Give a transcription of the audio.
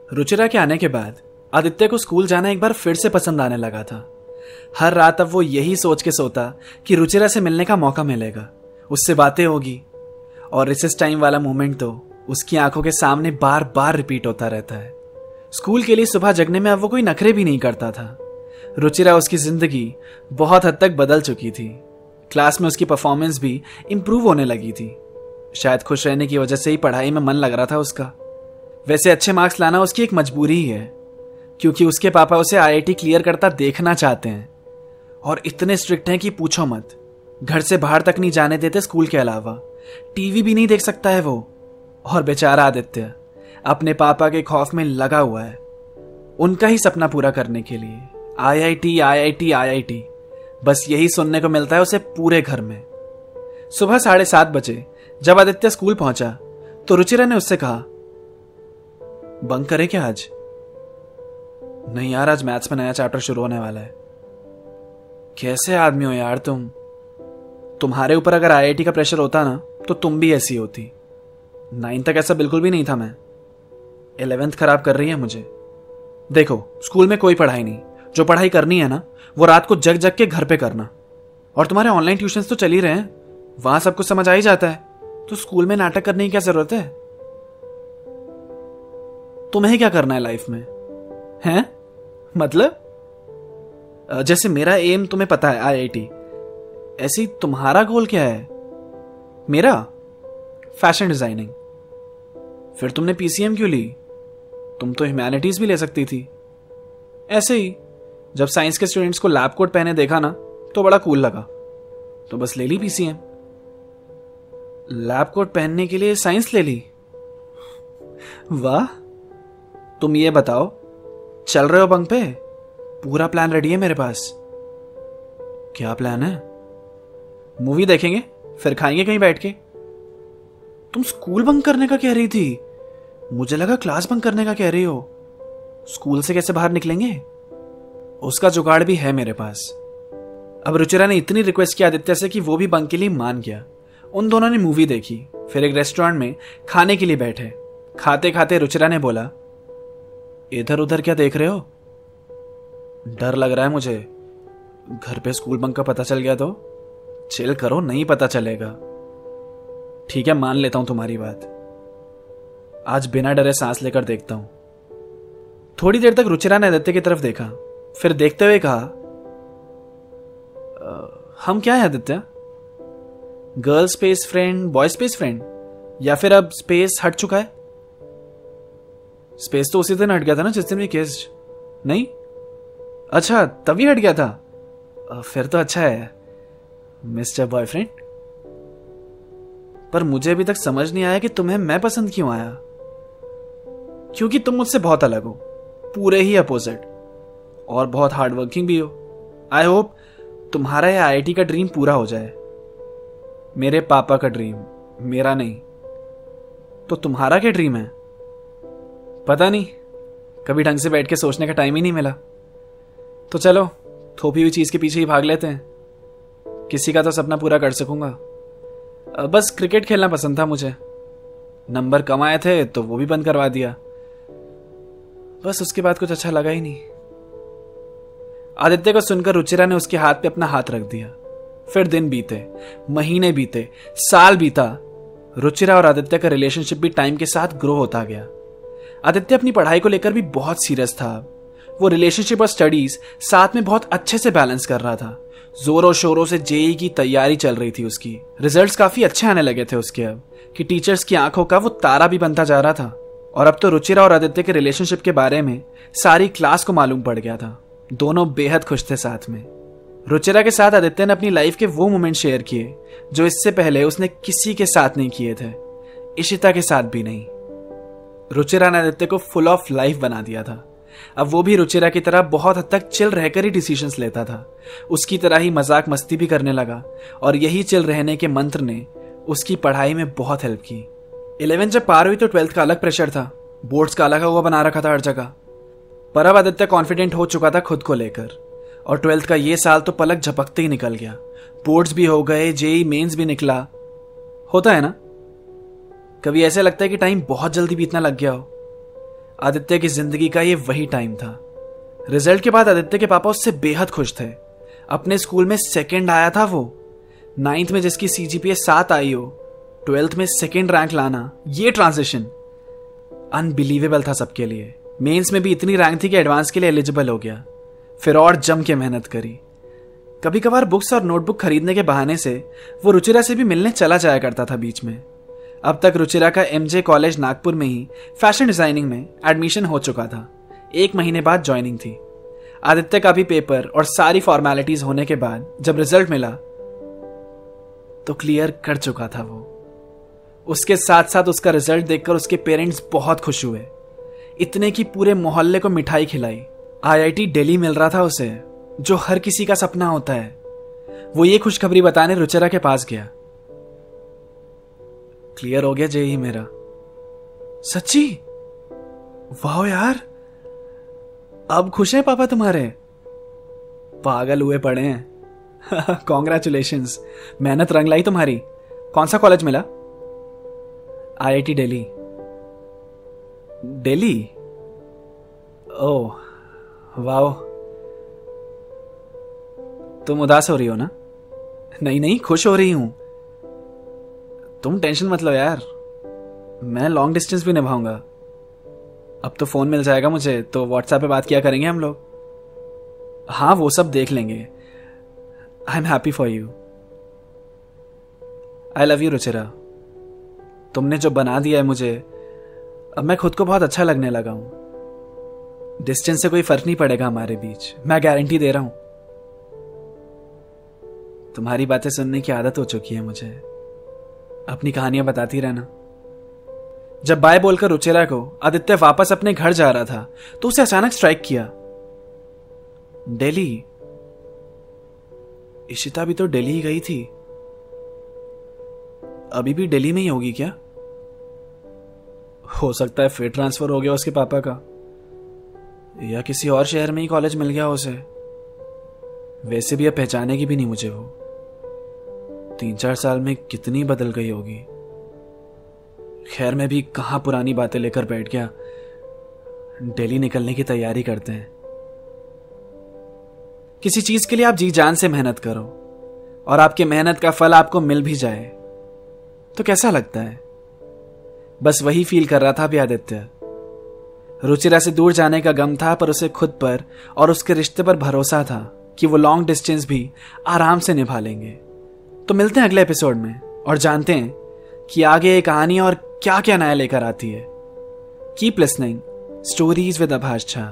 रुचिरा के आने के बाद आदित्य को स्कूल जाना एक बार फिर से पसंद आने लगा था। हर रात अब वो यही सोच के सोता कि रुचिरा से मिलने का मौका मिलेगा, उससे बातें होगी, और रिसेस टाइम वाला मोमेंट तो उसकी आंखों के सामने बार बार रिपीट होता रहता है। स्कूल के लिए सुबह जगने में अब वो कोई नखरे भी नहीं करता था। रुचिरा उसकी जिंदगी बहुत हद तक बदल चुकी थी। क्लास में उसकी परफॉर्मेंस भी इंप्रूव होने लगी थी। शायद खुश रहने की वजह से ही पढ़ाई में मन लग रहा था उसका। वैसे अच्छे मार्क्स लाना उसकी एक मजबूरी ही है, क्योंकि उसके पापा उसे आईआईटी क्लियर करता देखना चाहते हैं, और इतने स्ट्रिक्ट हैं कि पूछो मत। घर से बाहर तक नहीं जाने देते स्कूल के अलावा, टीवी भी नहीं देख सकता है वो। और बेचारा आदित्य अपने पापा के खौफ में लगा हुआ है, उनका ही सपना पूरा करने के लिए। आईआईटी आईआईटी आईआईटी, बस यही सुनने को मिलता है उसे पूरे घर में। सुबह 7:30 बजे जब आदित्य स्कूल पहुंचा तो रुचिरा ने उससे कहा, बंक करे क्या आज? नहीं यार, आज मैथ्स में नया चैप्टर शुरू होने वाला है। कैसे आदमी हो यार तुम? तुम्हारे ऊपर अगर आईआईटी का प्रेशर होता ना तो तुम भी ऐसी होती। 9 तक ऐसा बिल्कुल भी नहीं था मैं। 11th खराब कर रही है मुझे। देखो, स्कूल में कोई पढ़ाई नहीं, जो पढ़ाई करनी है ना वो रात को जग जग के घर पे करना। और तुम्हारे ऑनलाइन ट्यूशंस तो चल ही रहे हैं, वहां सब कुछ समझ आ ही जाता है, तो स्कूल में नाटक करने की क्या जरूरत है? तुम्हें क्या करना है लाइफ में? हैं? मतलब जैसे मेरा एम तुम्हें पता है आईआईटी, ऐसे ही तुम्हारा गोल क्या है? मेरा फैशन डिजाइनिंग। फिर तुमने पीसीएम क्यों ली? तुम तो ह्यूमैनिटीज भी ले सकती थी। ऐसे ही जब साइंस के स्टूडेंट्स को लैब कोट पहने देखा ना तो बड़ा कूल लगा, तो बस ले ली पीसीएम। लैब कोट पहनने के लिए साइंस ले ली? वाह। तुम ये बताओ, चल रहे हो बंक पे? पूरा प्लान रेडी है मेरे पास। क्या प्लान है? मूवी देखेंगे, फिर खाएंगे कहीं बैठ के। तुम स्कूल बंक करने का कह रही थी, मुझे लगा क्लास बंक करने का कह रही हो। स्कूल से कैसे बाहर निकलेंगे? उसका जुगाड़ भी है मेरे पास। अब रुचिरा ने इतनी रिक्वेस्ट की आदित्य से कि वो भी बंक के लिए मान गया। उन दोनों ने मूवी देखी, फिर एक रेस्टोरेंट में खाने के लिए बैठे। खाते खाते रुचिरा ने बोला, इधर उधर क्या देख रहे हो? डर लग रहा है मुझे, घर पे स्कूल बंक का पता चल गया तो। चिल करो, नहीं पता चलेगा। ठीक है, मान लेता हूं तुम्हारी बात। आज बिना डरे सांस लेकर देखता हूं। थोड़ी देर तक रुचिरा ने आदित्य की तरफ देखा, फिर देखते हुए कहा, हम क्या है Aditya? Girl space friend, boy space friend, या फिर अब स्पेस हट चुका है? स्पेस तो उसी दिन हट गया था ना जिस दिन भी किस्ड। नहीं? अच्छा, तभी हट गया था। फिर तो अच्छा है मिस्टर बॉयफ्रेंड। पर मुझे अभी तक समझ नहीं आया कि तुम्हें मैं पसंद क्यों आया। क्योंकि तुम मुझसे बहुत अलग हो, पूरे ही अपोजिट, और बहुत हार्डवर्किंग भी हो। आई होप तुम्हारा यह आईआईटी का ड्रीम पूरा हो जाए। मेरे पापा का ड्रीम, मेरा नहीं। तो तुम्हारा क्या ड्रीम है? पता नहीं, कभी ढंग से बैठ के सोचने का टाइम ही नहीं मिला। तो चलो, थोपी हुई चीज के पीछे ही भाग लेते हैं। किसी का तो सपना पूरा कर सकूंगा। बस क्रिकेट खेलना पसंद था मुझे। नंबर कम आए थे तो वो भी बंद करवा दिया। बस उसके बाद कुछ अच्छा लगा ही नहीं। आदित्य को सुनकर रुचिरा ने उसके हाथ पे अपना हाथ रख दिया। फिर दिन बीते, महीने बीते, साल बीता। रुचिरा और आदित्य का रिलेशनशिप भी टाइम के साथ ग्रो होता गया। आदित्य अपनी पढ़ाई को लेकर भी बहुत सीरियस था। वो रिलेशनशिप और स्टडीज साथ में बहुत अच्छे से बैलेंस कर रहा था। जोरों शोरों से जेईई की तैयारी चल रही थी उसकी। रिजल्ट्स काफी अच्छे आने लगे थे उसके अब, कि टीचर्स की आंखों का वो तारा भी बनता जा रहा था। और अब तो रुचिरा और आदित्य के रिलेशनशिप के बारे में सारी क्लास को मालूम पड़ गया था। दोनों बेहद खुश थे साथ में। रुचिरा के साथ आदित्य ने अपनी लाइफ के वो मोमेंट शेयर किए जो इससे पहले उसने किसी के साथ नहीं किए थे, इशिता के साथ भी नहीं। रुचिरा ने आदित्य को फुल ऑफ लाइफ बना दिया था। अब वो भी रुचिरा की तरह बहुत हद तक चिल रहकर ही डिसीजंस लेता था। उसकी तरह ही मजाक मस्ती भी करने लगा, और यही चिल रहने के मंत्र ने उसकी पढ़ाई में बहुत हेल्प की। 11th जब पार हुई तो 12th का अलग प्रेशर था, बोर्ड्स का अलग हुआ बना रखा था हर जगह। पर अब आदित्य कॉन्फिडेंट हो चुका था खुद को लेकर, और 12th का ये साल तो पलक झपकते ही निकल गया। बोर्ड्स भी हो गए, जेईई मेंस भी निकला। होता है ना, कभी ऐसे लगता है कि टाइम बहुत जल्दी बीतना लग गया हो। आदित्य की जिंदगी का ये वही टाइम था। रिजल्ट के बाद आदित्य के पापा उससे बेहद खुश थे। अपने स्कूल में सेकंड आया था वो। 9th में जिसकी CGPA 7 आई हो, 12th में सेकंड रैंक लाना, ये ट्रांजिशन अनबिलीवेबल था सबके लिए। मेंस में भी इतनी रैंक थी कि एडवांस के लिए एलिजिबल हो गया। फिर और जम के मेहनत करी। कभी कभार बुक्स और नोटबुक खरीदने के बहाने से वो रुचिरा से भी मिलने चला जाया करता था बीच में। अब तक रुचिरा का MJ कॉलेज नागपुर में ही फैशन डिजाइनिंग में एडमिशन हो चुका था। 1 महीने बाद ज्वाइनिंग थी। आदित्य का भी पेपर और सारी फॉर्मेलिटीज होने के बाद जब रिजल्ट मिला तो क्लियर कर चुका था वो। उसके साथ साथ उसका रिजल्ट देखकर उसके पेरेंट्स बहुत खुश हुए, इतने कि पूरे मोहल्ले को मिठाई खिलाई। IIT दिल्ली मिल रहा था उसे, जो हर किसी का सपना होता है। वो ये खुशखबरी बताने रुचिरा के पास गया। क्लियर हो गया JEE मेरा। सच्ची? वाह यार, अब खुश हैं पापा तुम्हारे? पागल हुए पड़े हैं। कॉन्ग्रेचुलेशंस, मेहनत रंग लाई तुम्हारी। कौन सा कॉलेज मिला? IIT Delhi. Delhi? Oh wow. तुम उदास हो रही हो ना? नहीं नहीं, खुश हो रही हूं। तुम टेंशन मत लो यार, मैं लॉन्ग डिस्टेंस भी निभाऊंगा। अब तो फोन मिल जाएगा मुझे, तो व्हाट्सएप पे बात किया करेंगे हम लोग। हाँ, वो सब देख लेंगे। I am happy for you. I love you Ruchira. तुमने जो बना दिया है मुझे, अब मैं खुद को बहुत अच्छा लगने लगा हूं। डिस्टेंस से कोई फर्क नहीं पड़ेगा हमारे बीच, मैं गारंटी दे रहा हूं। तुम्हारी बातें सुनने की आदत हो चुकी है मुझे। अपनी कहानियां बताती रहना। जब बाय बोलकर रुचिरा को आदित्य वापस अपने घर जा रहा था तो उसे अचानक स्ट्राइक किया। दिल्ली? इशिता भी तो दिल्ली ही गई थी। अभी भी दिल्ली में ही होगी क्या? हो सकता है फिर ट्रांसफर हो गया उसके पापा का, या किसी और शहर में ही कॉलेज मिल गया उसे। वैसे भी अब पहचानेगी भी नहीं मुझे वो। 3-4 साल में कितनी बदल गई होगी। खैर, मैं भी कहां पुरानी बातें लेकर बैठ गया। दिल्ली निकलने की तैयारी करते हैं। किसी चीज के लिए आप जी जान से मेहनत करो और आपके मेहनत का फल आपको मिल भी जाए तो कैसा लगता है? बस वही फील कर रहा था अभी आदित्य। रुचिरा से दूर जाने का गम था, पर उसे खुद पर और उसके रिश्ते पर भरोसा था कि वो लॉन्ग डिस्टेंस भी आराम से निभा लेंगे। तो मिलते हैं अगले एपिसोड में और जानते हैं कि आगे ये कहानी और क्या क्या नया लेकर आती है। कीप लिसनिंग स्टोरीज विद आभास झा।